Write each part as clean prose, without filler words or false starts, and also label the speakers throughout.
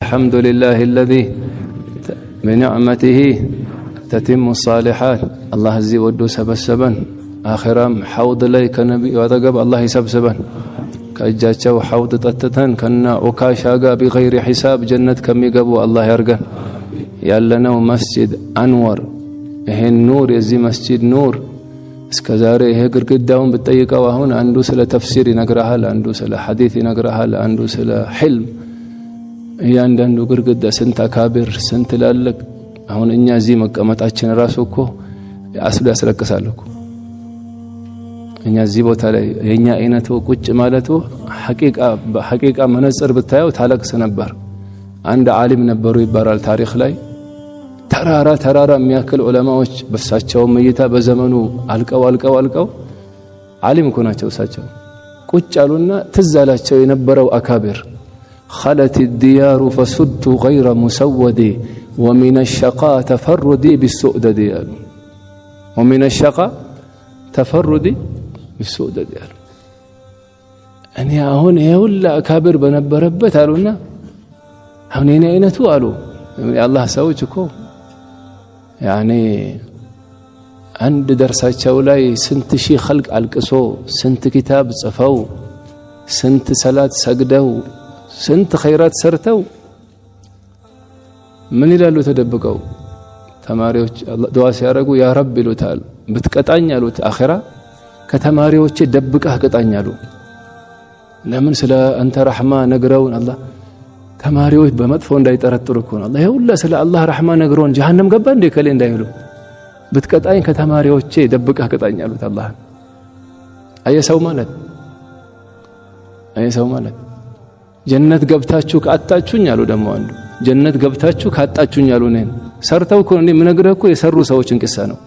Speaker 1: الحمد لله الذي بنعمته تتم الصالحات. الله زي ودو سبسبن آخرام حوض لي كنبي وتقب الله يسبسبن كأجاتشو حوض تتتن كنا وكاشاقا بغير حساب جنة كم يقبو الله يرقن يالنو مسجد أنور إيه النور يزي مسجد نور اسكزاري إيه قرقداهم بالطيقة وهون عنده سلا تفسير نقرأها عنده سلا حديث نقرأها عنده سلا حلم እያንዳንዱ ግርግዳ ስንት አካብር ስንት ላልቅ አሁን እኛ እዚህ መቀመጣችን ራሱ እኮ አስሉ ያስለቅሳል እኮ እኛ እዚህ ቦታ ላይ የኛ አይነቱ ቁጭ ማለቱ ሐቂቃ መነጽር ብታየው ታለቅስ ነበር። አንድ ዓሊም ነበሩ ይባላል ታሪክ ላይ ተራራ የሚያክል ዑለማዎች በሳቸው እይታ በዘመኑ አልቀው ዓሊም እኮ ናቸው። እሳቸው ቁጭ አሉና ትዝ አላቸው የነበረው አካብር خلت الديار فسدت غير مسودي ومن الشقاء تفردي بالسؤدد ومن الشقاء تفردي بالسؤدد أنا هون يولا أكابر بنبربت قالونا هون هنا أين توالو الله سويتكو يعني عند درسات شولاي سنت شي خلق القسو سنت كتاب صفو سنت صلاة سجدو سنت خيرات سرتو من ይላሉ ተደብቀው ተማሪዎች ዱዓ ሲያረጉ ያ ረብ ይሉታል ብትቀጣኝ አሉት አኺራ ከተማሪዎች ደብቀህ ቀጣኝ አሉ። ለምን ስለ አንተ ረህማ ነግረውን አላህ ተማሪዎች በመጥፎ እንዳይጠረጥሩ እኮ ነው። አላህ ይሁላ ስለ አላህ ረህማ ነግረውን ጀሃነም ገባ እንደ ከሌ እንዳይሉ ብትቀጣኝ ከተማሪዎች ደብቀህ ቀጣኝ አሉት አላህ። አየሰው ማለት ጀነት ገብታችሁ ካጣችሁኝ አሉ። ደሞ አንዱ ጀነት ገብታችሁ ካጣችሁኝ አሉ። ነን ሰርተው እኮ እንዴ ምነግረህ እኮ የሰሩ ሰዎችን ቅሳ ነው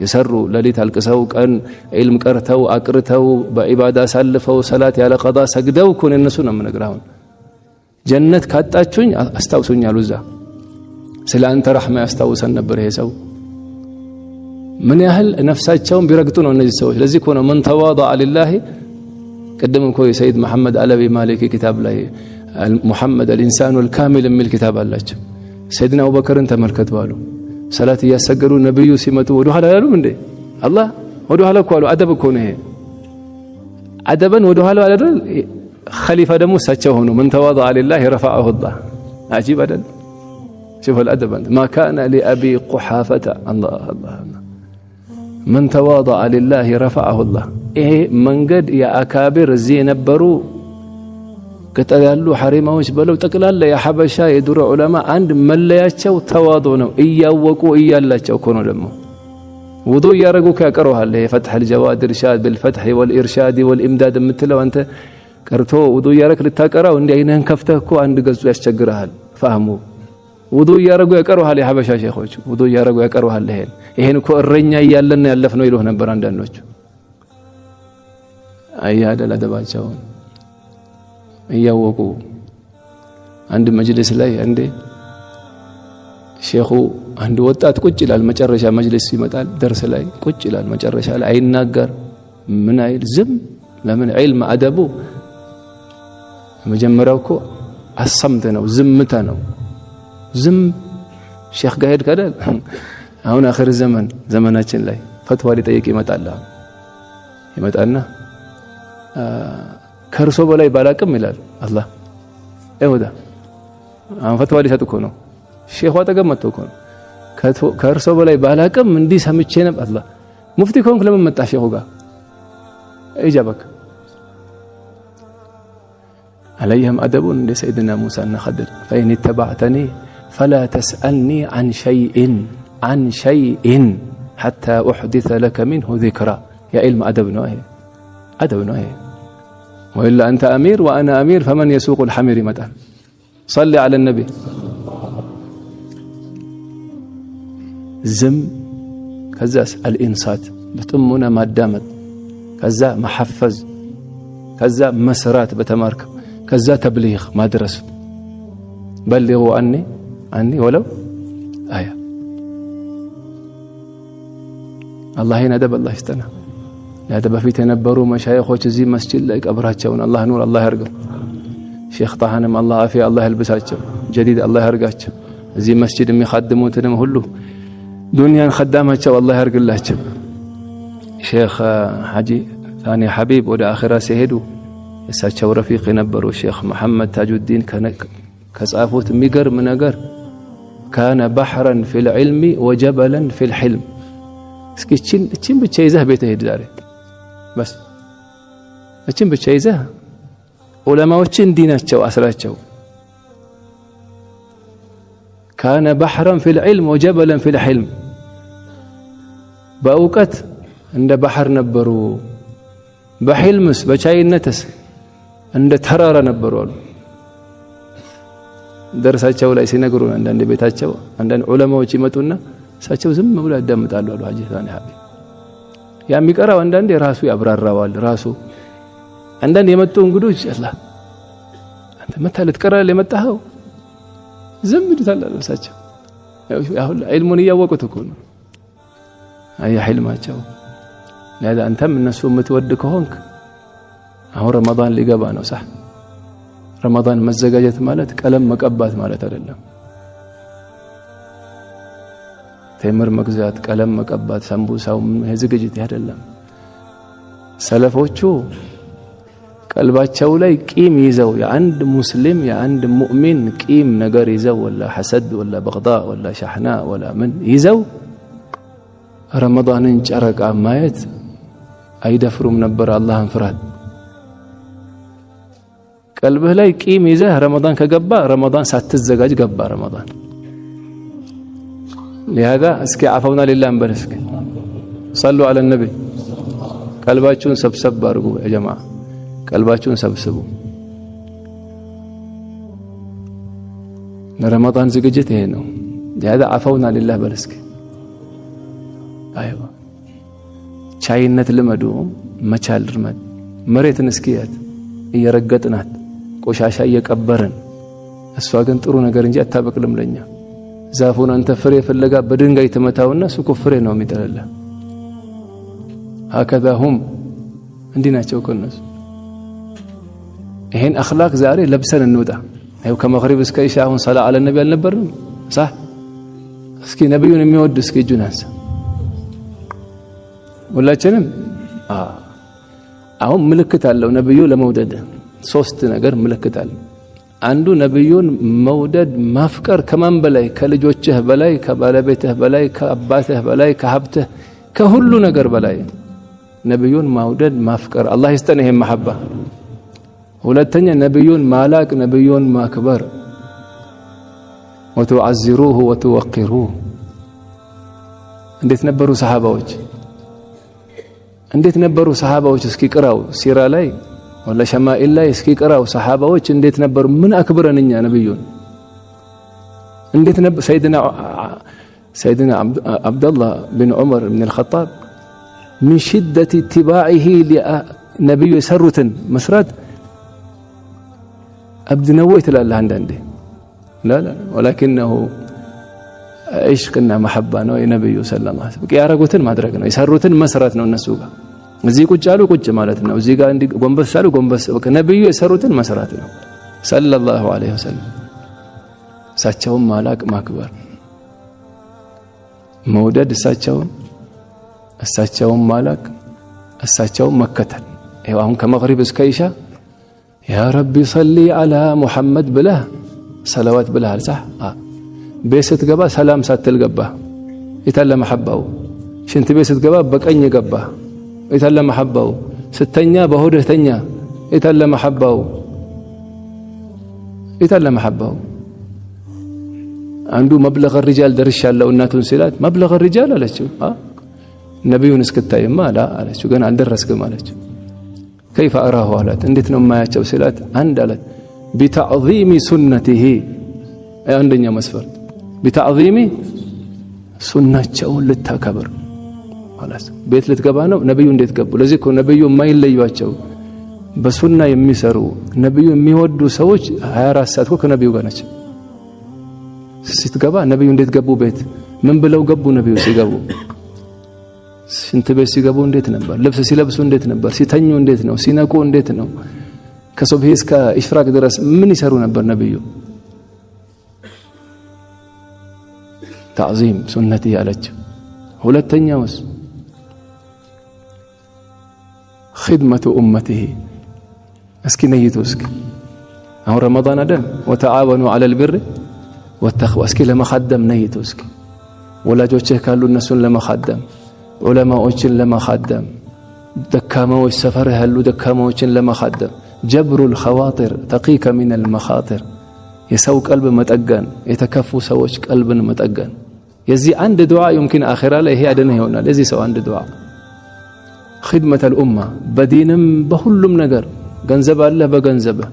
Speaker 1: የሰሩ ለሊት አልቅሰው ቀን ዒልም ቀርተው አቅርተው በኢባዳ ሳልፈው ሰላት ያለ ቀዳ ሰግደው እኮ እነሱ ነው ምነግረህ። አሁን ጀነት ካጣችሁኝ አስታውሱኝ አሉ። እዛ ስለ አንተ ረህማ ያስታውሰን ነበር ይሄ ሰው። ምን ያህል ነፍሳቸውን ቢረግጡ ነው እነዚህ ሰዎች። ለዚህ እኮ ነው من تواضع لله قدم كوي سيد محمد علوي مالكي كتاب لا محمد الإنسان الكامل من الكتاب الله. سيدنا أبو بكر انت مركت والو صلاة يسجروا نبي سمتوا ودوها لا يالو من دي الله ودوها لا كوالو أدب كونه أدبا ودوها لا خليفة دمو ساتشوهنو من تواضع لله رفعه الله. عجيب أدب. شوف الأدب ما كان لأبي قحافة الله من تواضع لله رفعه الله. ይሄ መንገድ የአካብር እዚህ የነበሩ ከተያሉ ሐሪማዎች በለው ጠቅላላ የሐበሻ የዱረ ዑለማ አንድ መለያቸው ተዋዶ ነው። እያወቁ እያላቸው እኮ ነው ደግሞ ውዱ ያረጉ ከቀረዋል። የፈትህ الجواد ارشاد بالفتح والارشاد والامداد የምትለው አንተ ቀርቶ ውዱ ያረክ ልታቀራው እንዴ አይነን ከፍተህ እኮ አንድ ገጹ ያስቸግራል። ፈህሙ ውዱ ያረጉ የቀረዋል። የሐበሻ ሼኾች ውዱ ያረጉ የቀረዋል። ይሄን እኮ እረኛ እያለን ያለፍነው ይሉህ ነበር አንዳንዶች። አያደል አደባቸው እያወቁ አንድ መጅልስ ላይ እንዴ ሼኹ አንድ ወጣት ቁጭ ይላል። መጨረሻ መጅልስ ይመጣል ደርስ ላይ ቁጭ ይላል። መጨረሻ ላይ አይናገር ምን አይል ዝም። ለምን ዒልም አደቡ መጀመሪያው እኮ አሰምተ ነው ዝምታ ነው። ዝም ሼኽ ጋር ሄድ ካደል አሁን አኺር ዘመናችን ላይ ፈትዋ ሊጠይቅ ይመጣና ከርሶ በላይ ባላቅም ይላል አላህ። አይወዳ አሁን ፈትዋ ሊሰጥ እኮ ነው ሼኹ አጠገብ መጥቶ እኮ ነው ከርሶ በላይ ባላቅም እንዲህ ሰምቼ ነበር አላህ። ሙፍቲ ኮንክ ለምን መጣ ሼኹ ጋር እጃበክ عليهم أدب لسيدنا موسى النخدر فإن اتبعتني فلا تسألني عن شيء حتى أحدث لك منه ذكرى. يا علم أدب نوعه وإلا أنت أمير وأنا أمير فمن يسوق الحمير متى. صلي على النبي. زم كذا الإنصات بتمنا ما دامت كذا محفز كذا مسرات بتمارك كذا تبليغ ما درس بلغوا عني ولو آية. الله يندب الله يستنى هذا بفيت ينبروا مشايخوች እዚህ መስጂድ ላይ ቀብራቸውን አላህ ኑር አላህ ያርገው ሼኽ ጣሃንም አላህ አፊያ አላህ ይልብሳቸው ጀዲድ አላህ ያርጋቸው እዚህ መስጂድ የሚخدሙትንም ሁሉ ዱንያን خدامቸው አላህ ያርግላቸው ሼኽ ሐጂ ثاني حبيب ወደ አኺራ ሲሄዱ እሳቸው ረፊቅ የነበሩ ሼኽ መሐመድ ታጁዲን ከጻፉት የሚገርም ነገር كان بحرا في العلم وجبلا في الحلم እስኪ እቺን ብቻ ይዘህ ቤት ሄድ ዛሬ بس እቺን ብቻ ይዘህ ዑለማዎች እንዲናቸው አስራቸው كان بحرا في العلم وجبلا في الحلم በእውቀት እንደ ባህር ነበሩ በህልምስ በቻይነትስ እንደ ተራራ ነበሩ አሉ ደርሳቸው ላይ ሲነግሩን አንዳንድ ቤታቸው አንዳንድ ዑለማዎች ይመጡና እሳቸው ዝም ብለው ያዳምጣሉ አሉ ሐጂ ثاني حبيب ያ የሚቀራው አንዳንዴ ራሱ ያብራራዋል ራሱ አንዳንድ የመጡ እንግዶች አላህ አንተ መታለት ቀራል የመጣኸው ዝም ይሉታል እሳቸው ያው ዒልሙን ያወቁት እኮ ነው አይ ህልማቸው ለዛ አንተም እነሱ የምትወድ ከሆንክ አሁን ረመዳን ሊገባ ነው صح ረመዳን መዘጋጀት ማለት ቀለም መቀባት ማለት አይደለም ተምር መግዛት ቀለም መቀባት ሰምቡሳው ዝግጅት አይደለም ሰለፎቹ ቀልባቸው ላይ ቂም ይዘው የአንድ ሙስሊም የአንድ ሙእሚን ቂም ነገር ይዘው ወላ ሐሰድ ወላ በغዳ ወላ ሻህና ወላ ምን ይዘው ረመዳንን ጨረቃ ማየት አይደፍሩም ነበር አላህን ፍራት ቀልብህ ላይ ቂም ይዘህ ረመዳን ከገባ ረመዳን ሳትዘጋጅ ገባ ረመዳን لهذا اسكي عفونا لله انبرسك صلوا على النبي قلباچون سبسب አድርጉ يا جماعه قلباچون ሰብስቡ ለረመዳን ዝግጅት ይሄ ነው لهذا عفونا لله በርስክ አይዋ ቻይነት ልመዱ መቻል ልመድ መሬትን እስኪያት እየረገጥናት ቆሻሻ እየቀበርን እሷ ግን ጥሩ ነገር እንጂ አታበቅልም ለኛ ዛፉን አንተ ፍሬ ፍለጋ በድንጋይ ተመታውና እሱ ፍሬ ነው የሚጠለለ هكذا هم እንዲናቸው ከነሱ ይሄን اخلاق ዛሬ ለብሰን እንውጣ አይው ከመግሪብ እስከ ኢሻ አሁን ሰላ አለ ነብይ አልነበርም صح እስኪ ነብዩን የሚወድ እስኪ እጁን አንሳ ሁላችንም አሁን ምልክት አለው ነብዩ ለመውደድ ሶስት ነገር ምልክት አለው አንዱ ነብዩን መውደድ ማፍቀር ከማን በላይ ከልጆችህ በላይ ከባለቤትህ በላይ ከአባትህ በላይ ከሀብትህ ከሁሉ ነገር በላይ ነብዩን መውደድ ማፍቀር አላህ ይስጠን ይሄን መሐባ ሁለተኛ ነብዩን ማላቅ ነብዩን ማክበር ወተعزروه وتوقروه እንዴት ነበሩ ሰሃባዎች እንዴት ነበሩ ሰሃባዎች እስኪ ቅራው ሲራ ላይ ወላ ሸማኢል ላይ እስኪ ቅራው ሰሃባዎች እንዴት ነበሩ ምን አክብረንኛ ነብዩን እንዴት ነበር سيدنا عبد الله بن عمر بن الخطاب من شدة اتباعه لنبي يسرتن مسرات أبد نويت لله عندي لا ولكنه عشقنا محبة ነው የነብዩ ሰለላሁ ዐለይሂ ወሰለም ያረጉትን ማድረግ ነው የሰሩትን መስራት ነው እነሱ ጋር እዚህ ቁጭ አሉ ቁጭ ማለት ነው እዚህ ጋር እንዲ ጎንበስ አሉ ጎንበስ ነብዩ የሰሩትን መስራት ነው ሰለላሁ ዐለይሂ ወሰለም እሳቸውን ማላቅ ማክበር መውደድ እሳቸውን ማላቅ እሳቸውን መከተል ይሄው አሁን ከመግሪብ እስከ ኢሻ ያ ረቢ ሰሊ ዐላ ሙሐመድ ብለህ ሰላዋት ብለሃል صح ቤት ስትገባ ሰላም ሳትል ገባ የታለ መሐባው ሽንት ቤት ስትገባ በቀኝ ገባ የታለ መሐባው ስተኛ በሆድህ ተኛ የታለ መሐባው አንዱ መብለغ الرجال ደርሻለሁ እናቱን ሲላት መብለغ الرجال አለችው ነብዩን እስክታይማ አላ አለችው ገና አልደረስክም አለችው كيف أراه አላት እንዴት ነው ማያቸው ሲላት አንድ አላት بتعظيم سنته አንደኛ መስፈርት بتعظيم ሱናቸውን ልታከብር خلاص ቤት ልትገባ ነው ነብዩ እንዴት ገቡ ለዚህ እኮ ነብዩ የማይለዩዋቸው በሱና የሚሰሩ ነብዩ የሚወዱ ሰዎች 24 ሰዓት እኮ ከነብዩ ጋር ናቸው ስትገባ ነብዩ እንዴት ገቡ ቤት ምን ብለው ገቡ ነብዩ ሲገቡ ሽንት ቤት ሲገቡ እንዴት ነበር ልብስ ሲለብሱ እንዴት ነበር ሲተኙ እንዴት ነው ሲነቁ እንዴት ነው ከሱብሂ እስከ ኢሽራቅ ድረስ ምን ይሰሩ ነበር ነብዩ تعظيم سنتي عليك ሁለተኛውስ خدمة أمته اسكي نيتو اسكي أو رمضان أدم وتعاونوا على البر والتقوى اسكي لما خدم نيتو اسكي ولا جوتشه كالو الناس لما خدم علماء لما خدم دكامو السفر هلو دكامو لما خدم جبر الخواطر تقيك من المخاطر يسوق قلب متأجن يتكفو سوش قلب متأجن يزي عند دعاء يمكن آخرة له هي أدنى هنا لذي سو عند دعاء خدمة الأمة بدينم بهلم نجر جنزب الله بجنزبه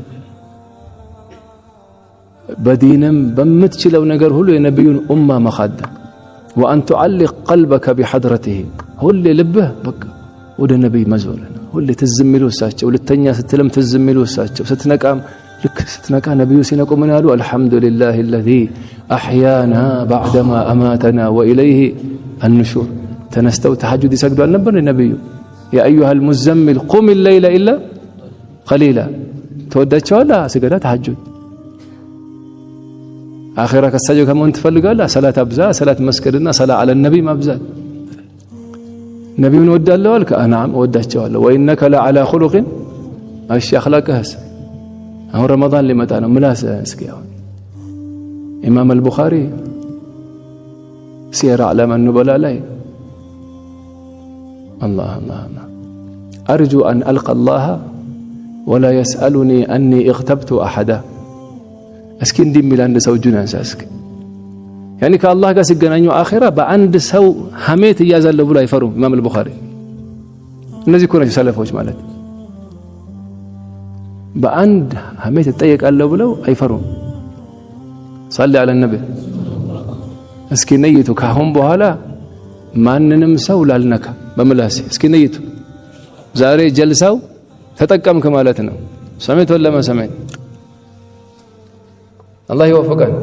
Speaker 1: بدينم بمتشلو نجر هلو ينبيون أمة مخدم وأن تعلق قلبك بحضرته هو اللي لبه بك وده النبي مزولنا هو اللي تزملو ساتش وللتانية ستلم تزملو ساتش ستنقام لك ستنقام نبي سينكم من قالوا الحمد لله الذي أحيانا بعدما أماتنا وإليه النشور تنستو تحجد يسجدوا النبي النبي يا أيها المزمل قم الليل إلا قليلا تودت ولا سجدات تحجد آخرك السجود كم أنت فلقال لا صلاة أبزا صلاة مسكرنا صلاة على النبي ما أبزا نبي ودى الله لك نعم ودت الله وإنك لعلى خلق ايش أخلاقه هسه أو رمضان لما تانا ملاسة اسكيون إمام البخاري سير أعلام النبلاء لي الله الله الله أرجو أن ألقى الله ولا يسألني أني اغتبت أحدا أسكن دي ميلان سوجنا أسكن يعني كالله قال سجنانيو آخرة بعند سو حميت يازال له بلا يفرم إمام البخاري الناس يكون يسلفوش مالت بعند حميت التيك قال له بلا يفرم صلي على النبي اسكي نيتو كهم بهالا ማንንም ሰው ላልነካ በመላሴ እስኪ ነይቱ ዛሬ ጀልሳው ተጠቀምክ ማለት ነው ሰሜት ወላ ማሰሜት አላህ ይወፈቀን